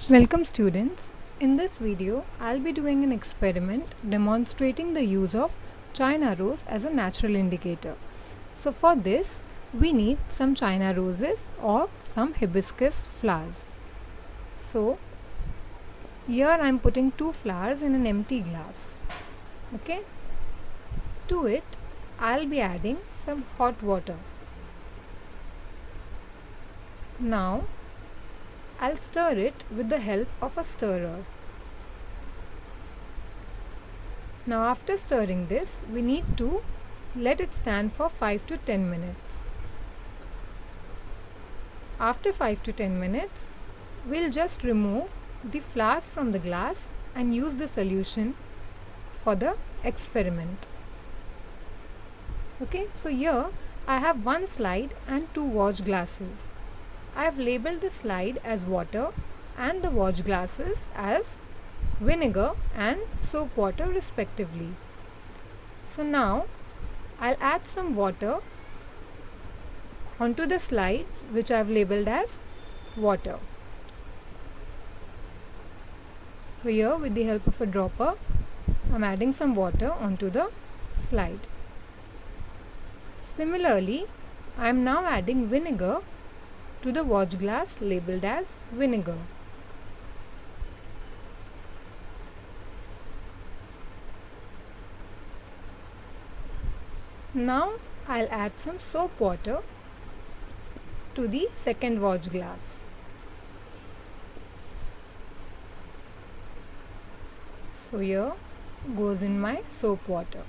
Welcome students. In this video, I'll be doing an experiment demonstrating the use of China rose as a natural indicator. So for this, we need some China roses or some hibiscus flowers. So here I'm putting 2 flowers in an empty glass. Okay. To it, I'll be adding some hot water. Now I'll stir it with the help of a stirrer. Now after stirring this, we need to let it stand for 5 to 10 minutes. After 5 to 10 minutes, we'll just remove the flowers from the glass and use the solution for the experiment. Okay, so here I have one slide and 2 watch glasses. I have labeled the slide as water and the watch glasses as vinegar and soap water respectively. So now I'll add some water onto the slide which I have labeled as water. So here with the help of a dropper, I'm adding some water onto the slide. Similarly, I am now adding vinegar to the watch glass labeled as vinegar. Now I'll add some soap water to the second watch glass. So here goes in my soap water.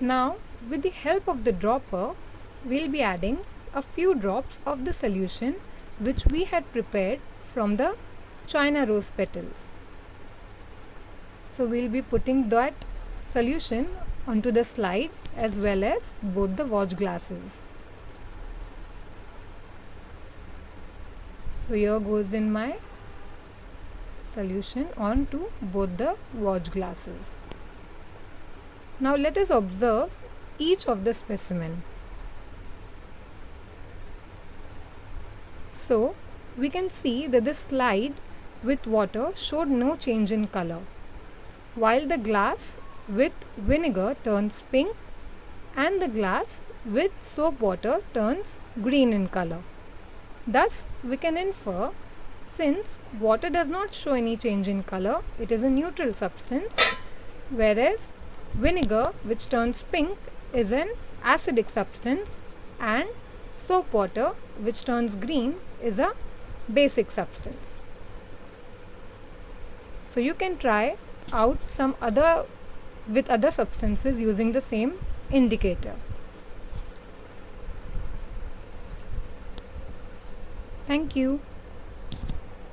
Now with the help of the dropper, we'll be adding a few drops of the solution which we had prepared from the China rose petals. So we'll be putting that solution onto the slide as well as both the watch glasses. So here goes in my solution onto both the watch glasses. Now let us observe each of the specimen. So we can see that the slide with water showed no change in color, while the glass with vinegar turns pink and the glass with soap water turns green in color. Thus we can infer, since water does not show any change in color, it is a neutral substance, whereas vinegar, which turns pink, is an acidic substance, and soap water, which turns green, is a basic substance. So you can try out some other substances using the same indicator. Thank you.